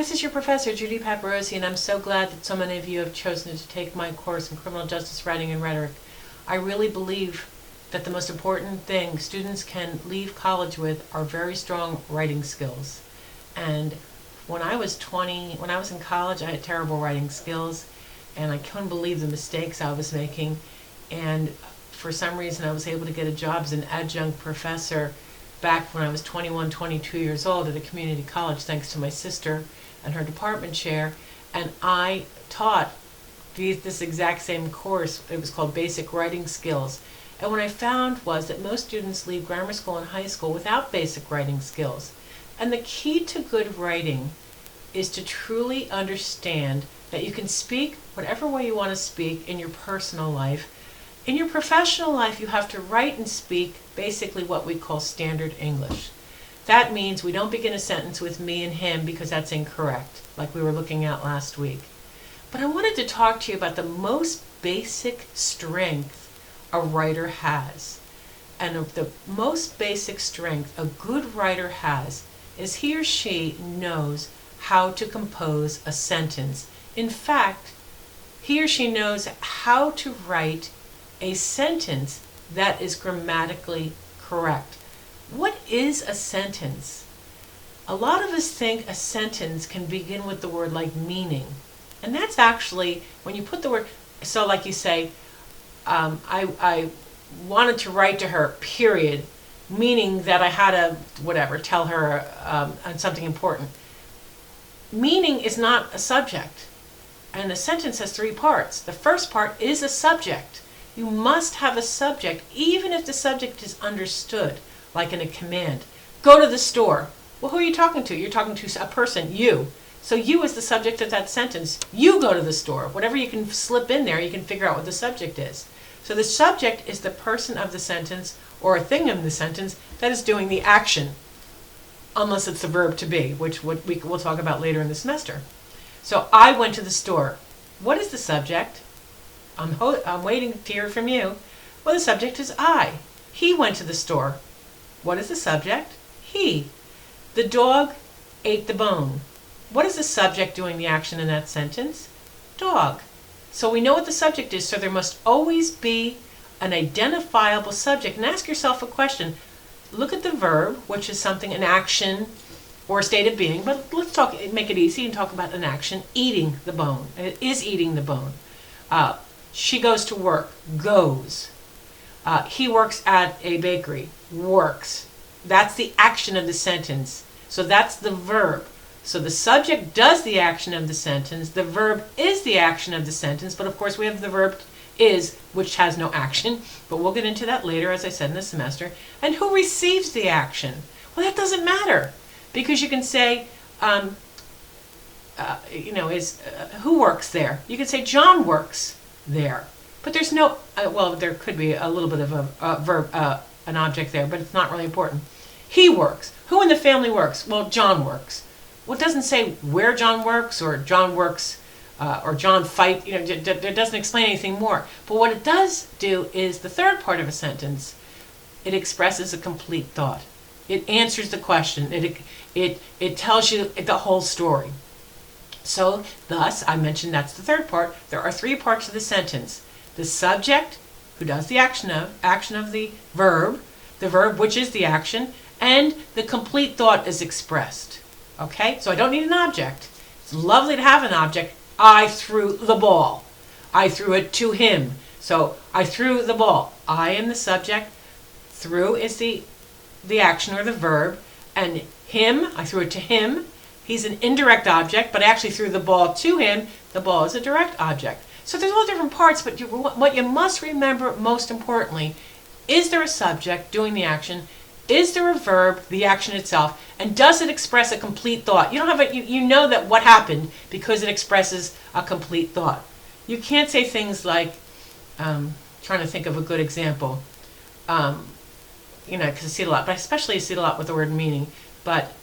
This is your professor, Judy Paparosi, and I'm so glad that so many of you have chosen to take my course in criminal justice writing and rhetoric. I really believe that the most important thing students can leave college with are very strong writing skills. And when I was in college, I had terrible writing skills, and I couldn't believe the mistakes I was making. And for some reason, I was able to get a job as an adjunct professor back when I was 21, 22 years old at a community college, thanks to my sister and her department chair. And I taught this exact same course. It was called Basic Writing Skills. And what I found was that most students leave grammar school and high school without basic writing skills. And the key to good writing is to truly understand that you can speak whatever way you want to speak in your personal life. In your professional life, you have to write and speak basically what we call standard English. That means we don't begin a sentence with me and him because that's incorrect, like we were looking at last week. But I wanted to talk to you about the most basic strength a writer has. And the most basic strength a good writer has is he or she knows how to compose a sentence. In fact, he or she knows how to write a sentence that is grammatically correct. What is a sentence? A lot of us think a sentence can begin with the word like meaning. And that's actually, when you put the word, so like you say, I wanted to write to her, period, meaning that I had to, tell her something important. Meaning is not a subject. And a sentence has three parts. The first part is a subject. You must have a subject, even if the subject is understood, like in a command. Go to the store. Well, who are you talking to? You're talking to a person, you. So you is the subject of that sentence. You go to the store. Whatever you can slip in there, you can figure out what the subject is. So the subject is the person of the sentence or a thing in the sentence that is doing the action, unless it's the verb to be, which we'll talk about later in the semester. So I went to the store. What is the subject? I'm waiting to hear from you. Well, the subject is I. He went to the store. What is the subject? He. The dog ate the bone. What is the subject doing the action in that sentence? Dog. So we know what the subject is, so there must always be an identifiable subject. And ask yourself a question. Look at the verb, which is something, an action or a state of being, but let's make it easy and talk about an action, eating the bone. It is eating the bone. She goes to work, goes. He works at a bakery, works. That's the action of the sentence. So that's the verb. So the subject does the action of the sentence. The verb is the action of the sentence. But of course we have the verb is, which has no action. But we'll get into that later, as I said in the semester. And who receives the action? Well, that doesn't matter. Because you can say, who works there? You can say John works there. But there's no, there could be a little bit of a verb, an object there, but it's not really important. He works. Who in the family works? Well, John works. Well, it doesn't say where John works or John works or John fight. It doesn't explain anything more. But what it does do is the third part of a sentence. It expresses a complete thought. It answers the question. It tells you the whole story. So, thus, I mentioned that's the third part. There are three parts of the sentence. The subject, who does the action of the verb which is the action, and the complete thought is expressed. Okay? So I don't need an object. It's lovely to have an object. I threw the ball. I threw it to him. So I threw the ball. I am the subject. Threw is the action or the verb. And him, I threw it to him. He's an indirect object, but I actually threw the ball to him. The ball is a direct object. So there's all different parts, but what you must remember most importantly, is there a subject doing the action? Is there a verb, the action itself? And does it express a complete thought? You don't have you know that what happened because it expresses a complete thought. You can't say things like, trying to think of a good example, because I see it a lot, but especially I see it a lot with the word meaning, but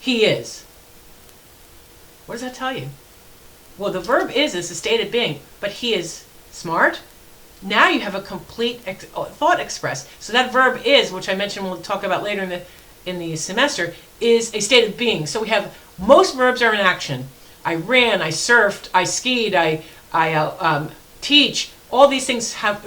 he is. What does that tell you? Well, the verb is a state of being, but he is smart. Now you have a complete thought expressed. So that verb is, which I mentioned we'll talk about later in the semester, is a state of being. So we have, most verbs are in action. I ran, I surfed, I skied, I teach. All these things have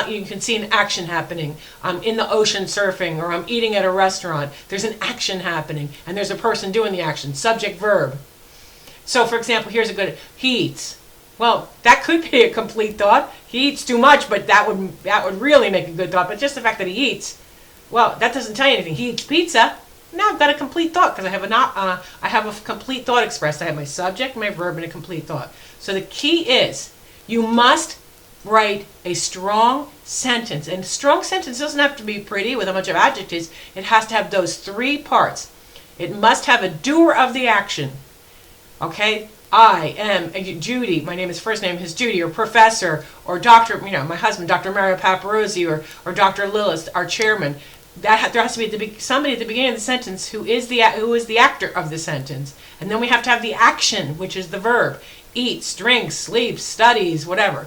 you can see an action happening. I'm in the ocean surfing, or I'm eating at a restaurant. There's an action happening, and there's a person doing the action. Subject, verb. So, for example, here's a good, he eats. Well, that could be a complete thought. He eats too much, but that would really make a good thought. But just the fact that he eats, well, that doesn't tell you anything. He eats pizza. Now I've got a complete thought because I have a complete thought expressed. I have my subject, my verb, and a complete thought. So the key is you must write a strong sentence. And a strong sentence doesn't have to be pretty with a bunch of adjectives. It has to have those three parts. It must have a doer of the action. Okay? I am Judy. My name is first name is Judy, or professor, or doctor, my husband, Dr. Mario Paparosi, or Dr. Lillis, our chairman. There has to be somebody at the beginning of the sentence who is the actor of the sentence. And then we have to have the action, which is the verb. Eats, drinks, sleeps, studies, whatever.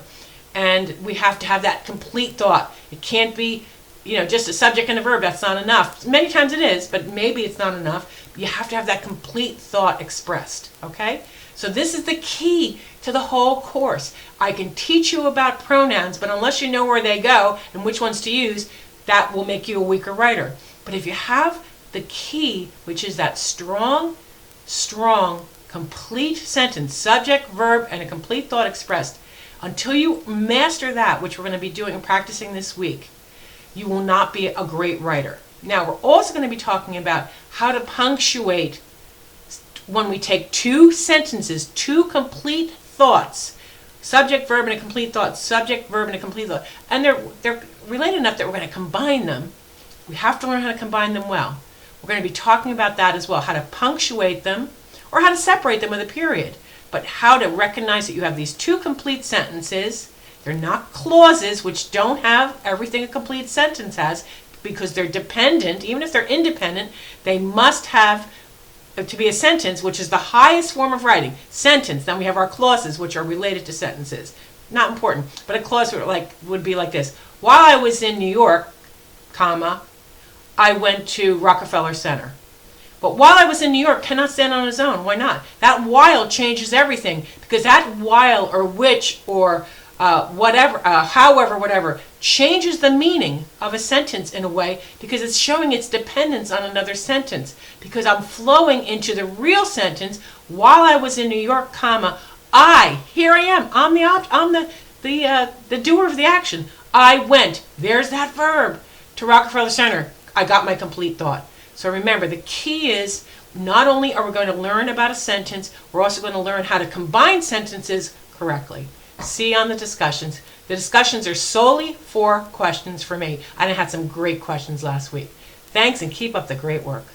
And we have to have that complete thought. It can't be, just a subject and a verb. That's not enough. Many times it is, but maybe it's not enough. You have to have that complete thought expressed, okay? So this is the key to the whole course. I can teach you about pronouns, but unless you know where they go and which ones to use, that will make you a weaker writer. But if you have the key, which is that strong, complete sentence, subject, verb, and a complete thought expressed, until you master that, which we're going to be doing and practicing this week, you will not be a great writer. Now, we're also going to be talking about how to punctuate when we take two sentences, two complete thoughts, subject, verb, and a complete thought, subject, verb, and a complete thought, and they're related enough that we're going to combine them. We have to learn how to combine them well. We're going to be talking about that as well, how to punctuate them, or how to separate them with a period, but how to recognize that you have these two complete sentences. They're not clauses, which don't have everything a complete sentence has, because they're dependent. Even if they're independent, they must have to be a sentence, which is the highest form of writing. Sentence. Then we have our clauses, which are related to sentences. Not important, but a clause would be like this. While I was in New York, comma, I went to Rockefeller Center. But while I was in New York cannot stand on its own. Why not? That while changes everything, because that while or which or whatever, however, whatever, changes the meaning of a sentence in a way, because it's showing its dependence on another sentence. Because I'm flowing into the real sentence. While I was in New York, comma, here I am. I'm the doer of the action. I went. There's that verb to Rockefeller Center. I got my complete thought. So remember, the key is not only are we going to learn about a sentence, we're also going to learn how to combine sentences correctly. See you on the discussions. The discussions are solely for questions for me. I had some great questions last week. Thanks, and keep up the great work.